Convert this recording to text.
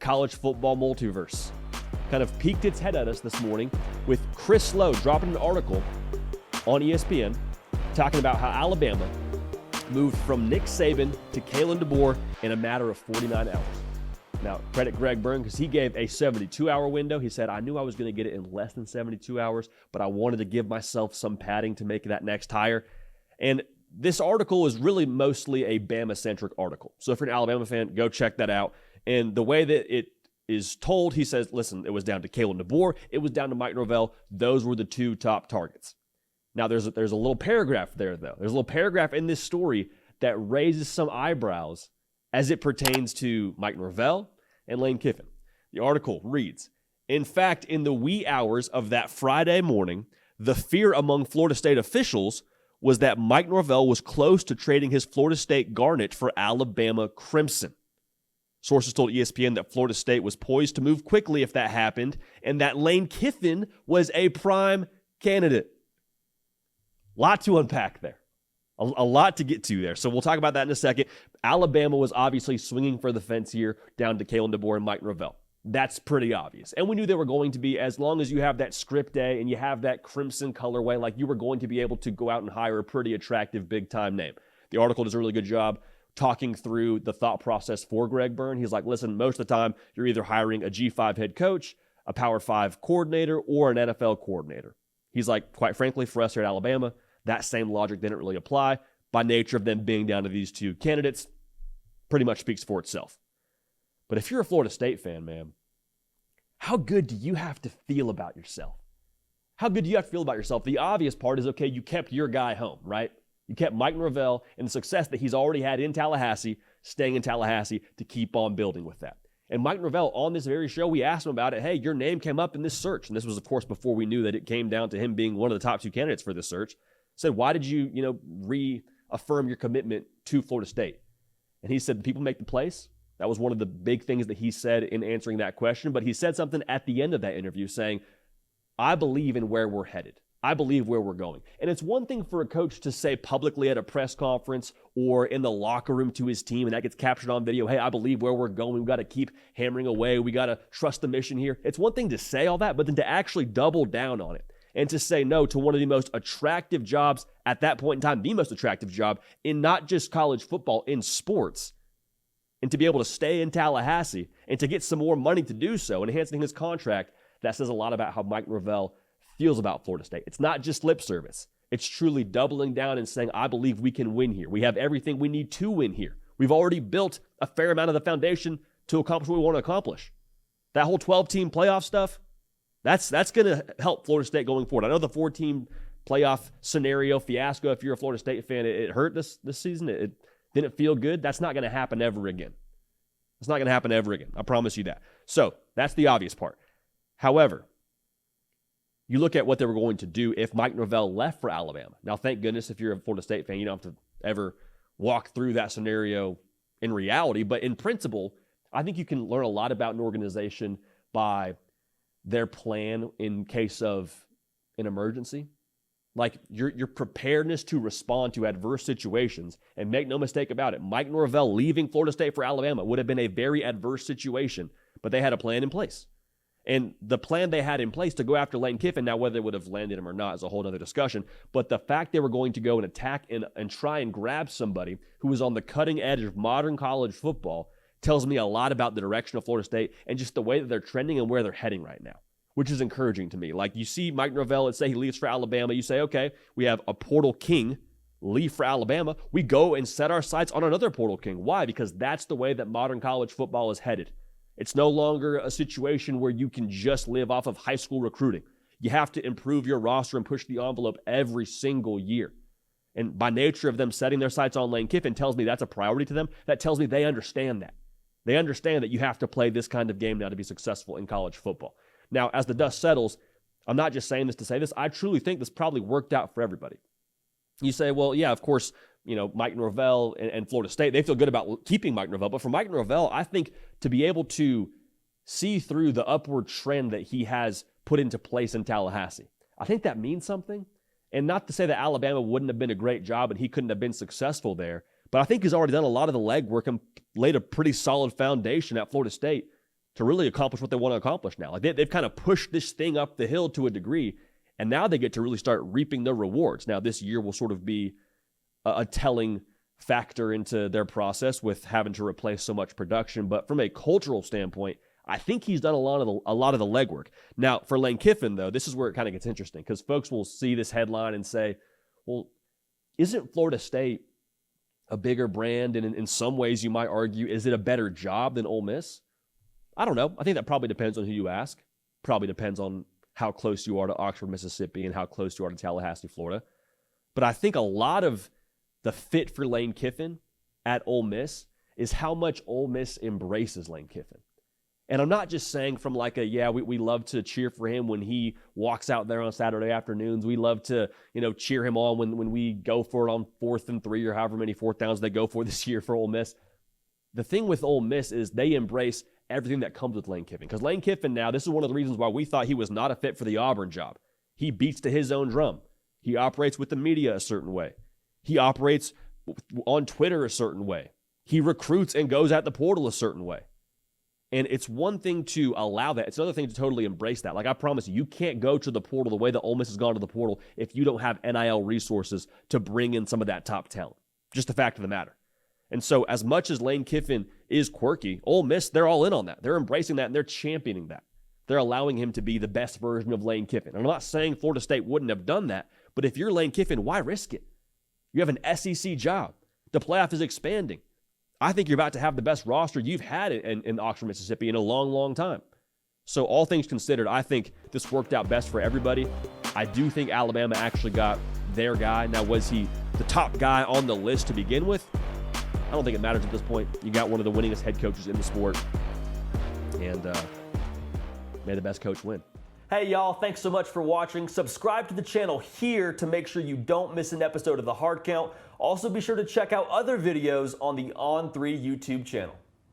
college football multiverse kind of peeked its head at us this morning with Chris Lowe dropping an article on ESPN talking about how Alabama moved from Nick Saban to Kalen DeBoer in a matter of 49 hours. Now, credit Greg Byrne because he gave a 72-hour window. He said, I knew I was going to get it in less than 72 hours, but I wanted to give myself some padding to make that next hire. And this article is really mostly a Bama-centric article. So if you're an Alabama fan, go check that out. And the way that it is told, he says, listen, it was down to Kalen DeBoer. It was down to Mike Norvell. Those were the two top targets. Now, there's a little paragraph there, though. There's a little paragraph in this story that raises some eyebrows as it pertains to Mike Norvell and Lane Kiffin. The article reads, in fact, in the wee hours of that Friday morning, the fear among Florida State officials was that Mike Norvell was close to trading his Florida State Garnet for Alabama Crimson. Sources told ESPN that Florida State was poised to move quickly if that happened, and that Lane Kiffin was a prime candidate. Lot to unpack there. A lot to get to there. So we'll talk about that in a second. Alabama was obviously swinging for the fence here down to Kalen DeBoer and Mike Norvell. That's pretty obvious. And we knew they were going to be, as long as you have that script A and you have that crimson colorway, like you were going to be able to go out and hire a pretty attractive big-time name. The article does a really good job talking through the thought process for Greg Byrne. He's like, listen, most of the time you're either hiring a G5 head coach, a Power 5 coordinator, or an NFL coordinator. He's like, quite frankly, for us here at Alabama, that same logic didn't really apply. By nature of them being down to these two candidates, pretty much speaks for itself. But if you're a Florida State fan, man, how good do you have to feel about yourself? How good do you have to feel about yourself? The obvious part is, okay, you kept your guy home, right? You kept Mike Norvell and the success that he's already had in Tallahassee, staying in Tallahassee to keep on building with that. And Mike Norvell, on this very show, we asked him about it. Hey, your name came up in this search. And this was, of course, before we knew that it came down to him being one of the top two candidates for this search. Said, why did you, reaffirm your commitment to Florida State? And he said, people make the plays. That was one of the big things that he said in answering that question. But he said something at the end of that interview saying, I believe in where we're headed. I believe where we're going. And it's one thing for a coach to say publicly at a press conference or in the locker room to his team, and that gets captured on video, hey, I believe where we're going. We've got to keep hammering away. We got to trust the mission here. It's one thing to say all that, but then to actually double down on it and to say no to one of the most attractive jobs at that point in time, the most attractive job in not just college football, in sports, and to be able to stay in Tallahassee and to get some more money to do so, enhancing his contract, that says a lot about how Mike Norvell feels about Florida State. It's not just lip service. It's truly doubling down and saying, I believe we can win here. We have everything we need to win here. We've already built a fair amount of the foundation to accomplish what we want to accomplish. That whole 12-team playoff stuff, that's going to help Florida State going forward. I know the 4-team playoff scenario fiasco, if you're a Florida State fan, it hurt this season. It didn't feel good. That's not going to happen ever again. It's not going to happen ever again. I promise you that. So that's the obvious part. However, you look at what they were going to do if Mike Norvell left for Alabama. Now, thank goodness if you're a Florida State fan, you don't have to ever walk through that scenario in reality. But in principle, I think you can learn a lot about an organization by their plan in case of an emergency. Like your preparedness to respond to adverse situations. And make no mistake about it, Mike Norvell leaving Florida State for Alabama would have been a very adverse situation, but they had a plan in place. And the plan they had in place to go after Lane Kiffin, now whether they would have landed him or not is a whole other discussion, but the fact they were going to go and attack and try and grab somebody who was on the cutting edge of modern college football tells me a lot about the direction of Florida State and just the way that they're trending and where they're heading right now, which is encouraging to me. Like you see Mike Norvell, let's say he leaves for Alabama. You say, okay, we have a portal king leave for Alabama. We go and set our sights on another portal king. Why? Because that's the way that modern college football is headed. It's no longer a situation where you can just live off of high school recruiting. You have to improve your roster and push the envelope every single year. And by nature of them setting their sights on Lane Kiffin tells me that's a priority to them. That tells me they understand that. They understand that you have to play this kind of game now to be successful in college football. Now, as the dust settles, I'm not just saying this to say this. I truly think this probably worked out for everybody. You say, well, yeah, of course, Mike Norvell and Florida State, they feel good about keeping Mike Norvell. But for Mike Norvell, I think to be able to see through the upward trend that he has put into place in Tallahassee, I think that means something. And not to say that Alabama wouldn't have been a great job and he couldn't have been successful there, but I think he's already done a lot of the legwork and laid a pretty solid foundation at Florida State to really accomplish what they want to accomplish now. Like they've kind of pushed this thing up the hill to a degree, and now they get to really start reaping the rewards. Now, this year will sort of be a telling factor into their process with having to replace so much production. But from a cultural standpoint, I think he's done a lot of the legwork. Now, for Lane Kiffin, though, this is where it kind of gets interesting, because folks will see this headline and say, well, isn't Florida State a bigger brand? And in some ways, you might argue, is it a better job than Ole Miss? I don't know. I think that probably depends on who you ask. Probably depends on how close you are to Oxford, Mississippi, and how close you are to Tallahassee, Florida. But I think a lot of the fit for Lane Kiffin at Ole Miss is how much Ole Miss embraces Lane Kiffin. And I'm not just saying from like we love to cheer for him when he walks out there on Saturday afternoons. We love to, cheer him on when we go for it on 4th and 3 or however many 4th downs they go for this year for Ole Miss. The thing with Ole Miss is they embrace everything that comes with Lane Kiffin. Because Lane Kiffin now, this is one of the reasons why we thought he was not a fit for the Auburn job. He beats to his own drum. He operates with the media a certain way. He operates on Twitter a certain way. He recruits and goes at the portal a certain way. And it's one thing to allow that. It's another thing to totally embrace that. Like, I promise you can't go to the portal the way that Ole Miss has gone to the portal if you don't have NIL resources to bring in some of that top talent. Just the fact of the matter. And so as much as Lane Kiffin is quirky, Ole Miss, they're all in on that. They're embracing that, and they're championing that. They're allowing him to be the best version of Lane Kiffin. And I'm not saying Florida State wouldn't have done that, but if you're Lane Kiffin, why risk it? You have an SEC job. The playoff is expanding. I think you're about to have the best roster you've had in Oxford, Mississippi in a long, long time. So all things considered, I think this worked out best for everybody. I do think Alabama actually got their guy. Now, was he the top guy on the list to begin with? I don't think it matters at this point. You got one of the winningest head coaches in the sport. And may the best coach win. Hey, y'all. Thanks so much for watching. Subscribe to the channel here to make sure you don't miss an episode of The Hard Count. Also, be sure to check out other videos on the On3 YouTube channel.